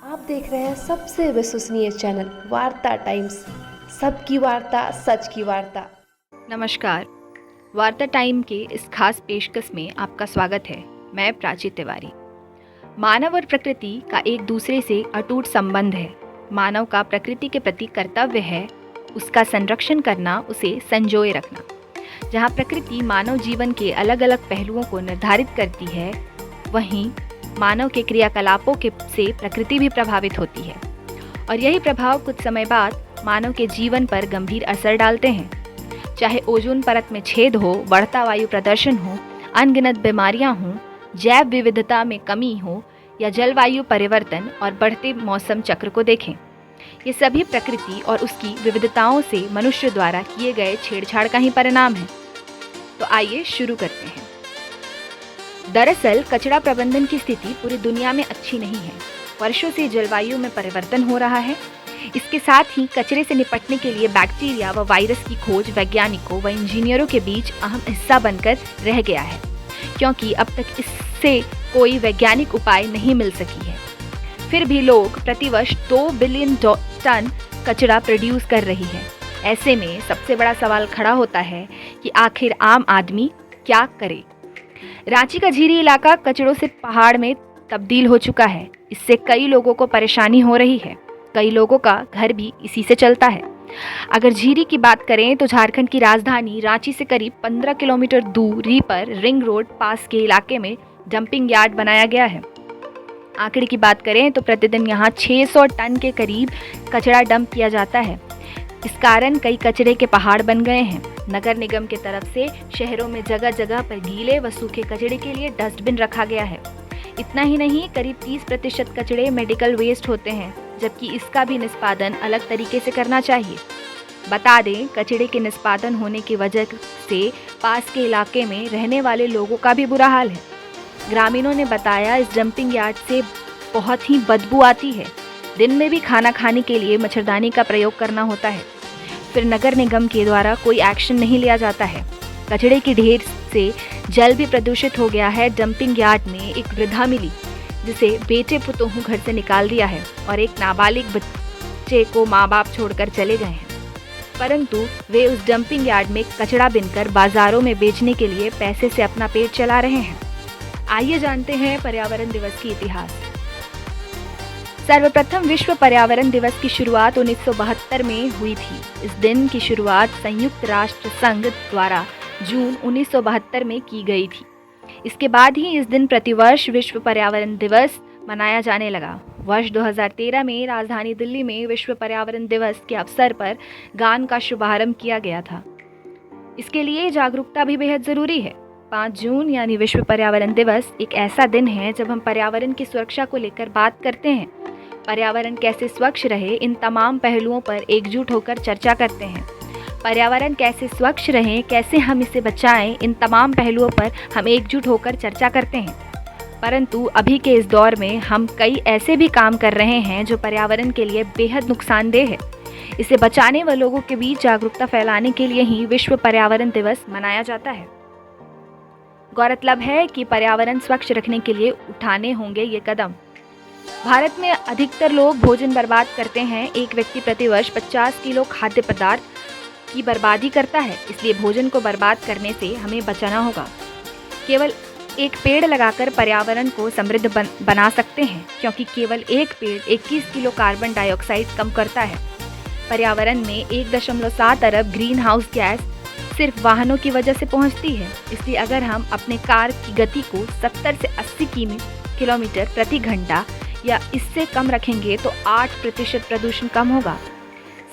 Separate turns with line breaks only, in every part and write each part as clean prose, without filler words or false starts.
आप देख रहे हैं सबसे विश्वसनीय चैनल वार्ता टाइम्स, सबकी वार्ता सच की वार्ता।
नमस्कार, वार्ता टाइम के इस खास पेशकश में आपका स्वागत है। मैं प्राची तिवारी। मानव और प्रकृति का एक दूसरे से अटूट संबंध है। मानव का प्रकृति के प्रति कर्तव्य है उसका संरक्षण करना, उसे संजोए रखना। जहाँ प्रकृति मानव जीवन के अलग अलग पहलुओं को निर्धारित करती है, वहीं मानव के क्रियाकलापों से प्रकृति भी प्रभावित होती है और यही प्रभाव कुछ समय बाद मानव के जीवन पर गंभीर असर डालते हैं। चाहे ओजोन परत में छेद हो, बढ़ता वायु प्रदूषण हो, अनगिनत बीमारियां हों, जैव विविधता में कमी हो या जलवायु परिवर्तन और बढ़ते मौसम चक्र को देखें, ये सभी प्रकृति और उसकी विविधताओं से मनुष्य द्वारा किए गए छेड़छाड़ का ही परिणाम है। तो आइए शुरू करते हैं। दरअसल कचरा प्रबंधन की स्थिति पूरी दुनिया में अच्छी नहीं है। वर्षों से जलवायु में परिवर्तन हो रहा है। इसके साथ ही कचरे से निपटने के लिए बैक्टीरिया व वायरस की खोज वैज्ञानिकों व इंजीनियरों के बीच अहम हिस्सा बनकर रह गया है, क्योंकि अब तक इससे कोई वैज्ञानिक उपाय नहीं मिल सकी है। फिर भी लोग प्रतिवर्ष 2 बिलियन टन कचरा प्रोड्यूस कर रही है। ऐसे में सबसे बड़ा सवाल खड़ा होता है कि आखिर आम आदमी क्या करे। रांची का झीरी इलाका कचड़ों से पहाड़ में तब्दील हो चुका है। इससे कई लोगों को परेशानी हो रही है। कई लोगों का घर भी इसी से चलता है। अगर झीरी की बात करें तो झारखंड की राजधानी रांची से करीब 15 किलोमीटर दूरी पर रिंग रोड पास के इलाके में डंपिंग यार्ड बनाया गया है। आंकड़े की बात करें तो प्रतिदिन यहाँ 600 टन के करीब कचरा डंप किया जाता है। इस कारण कई कचरे के पहाड़ बन गए हैं। नगर निगम के तरफ से शहरों में जगह जगह पर गीले व सूखे कचरे के लिए डस्टबिन रखा गया है। इतना ही नहीं, करीब 30% कचरे मेडिकल वेस्ट होते हैं, जबकि इसका भी निष्पादन अलग तरीके से करना चाहिए। बता दें, कचरे के निष्पादन होने की वजह से पास के इलाके में रहने वाले लोगों का भी बुरा हाल है। ग्रामीणों ने बताया, इस डंपिंग यार्ड से बहुत ही बदबू आती है। दिन में भी खाना खाने के लिए मच्छरदानी का प्रयोग करना होता है। फिर नगर निगम के द्वारा कोई एक्शन नहीं लिया जाता है। कचरे की ढेर से जल भी प्रदूषित हो गया है। डंपिंग यार्ड में एक वृद्धा मिली, जिसे बेटे पुतोहू घर से निकाल दिया है और एक नाबालिग बच्चे को माँ बाप छोड़कर चले गए हैं, परंतु वे उस डंपिंग यार्ड में कचरा बिनकर बाजारों में बेचने के लिए पैसे से अपना पेट चला रहे हैं। आइए जानते हैं पर्यावरण दिवस की इतिहास। सर्वप्रथम विश्व पर्यावरण दिवस की शुरुआत 1972 में हुई थी। इस दिन की शुरुआत संयुक्त राष्ट्र संघ द्वारा जून 1972 में की गई थी। इसके बाद ही इस दिन प्रतिवर्ष विश्व पर्यावरण दिवस मनाया जाने लगा। वर्ष 2013 में राजधानी दिल्ली में विश्व पर्यावरण दिवस के अवसर पर गान का शुभारंभ किया गया था। इसके लिए जागरूकता भी बेहद जरूरी है। 5 जून यानी विश्व पर्यावरण दिवस एक ऐसा दिन है जब हम पर्यावरण की सुरक्षा को लेकर बात करते हैं। पर्यावरण कैसे स्वच्छ रहे, इन तमाम पहलुओं पर एकजुट होकर चर्चा करते हैं। पर्यावरण कैसे स्वच्छ रहे, कैसे हम इसे बचाएं, इन तमाम पहलुओं पर हम एकजुट होकर चर्चा करते हैं। परंतु अभी के इस दौर में हम कई ऐसे भी काम कर रहे हैं जो पर्यावरण के लिए बेहद नुकसानदेह है। इसे बचाने व लोगों के बीच जागरूकता फैलाने के लिए ही विश्व पर्यावरण दिवस मनाया जाता है। गौरतलब है कि पर्यावरण स्वच्छ रखने के लिए उठाने होंगे ये कदम। भारत में अधिकतर लोग भोजन बर्बाद करते हैं। एक व्यक्ति प्रतिवर्ष 50 किलो खाद्य पदार्थ की बर्बादी करता है। इसलिए भोजन को बर्बाद करने से हमें बचाना होगा। केवल एक पेड़ लगाकर पर्यावरण को समृद्ध बना सकते हैं, क्योंकि केवल एक पेड़ 21 किलो कार्बन डाइऑक्साइड कम करता है। पर्यावरण में 1.7 अरब ग्रीन हाउस गैस सिर्फ वाहनों की वजह से पहुंचती है। इसलिए अगर हम अपने कार की गति को 70 से 80 किलोमीटर प्रति घंटा या इससे कम रखेंगे तो 8% प्रदूषण कम होगा।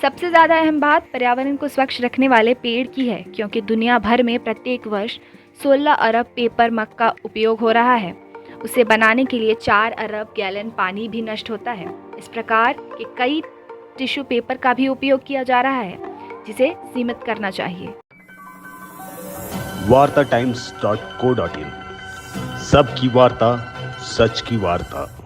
सबसे ज़्यादा अहम बात पर्यावरण को स्वच्छ रखने वाले पेड़ की है, क्योंकि दुनिया भर में प्रत्येक वर्ष 16 अरब पेपर मग का उपयोग हो रहा है। उसे बनाने के लिए 4 अरब गैलन पानी भी नष्ट होता है। इस प्रकार के कई टिश्यू पेपर का भी उपयोग किया जा रहा है, जिसे सीमित करना चाहिए।
wartatimes.co.in सबकी वार्ता सच की वार्ता।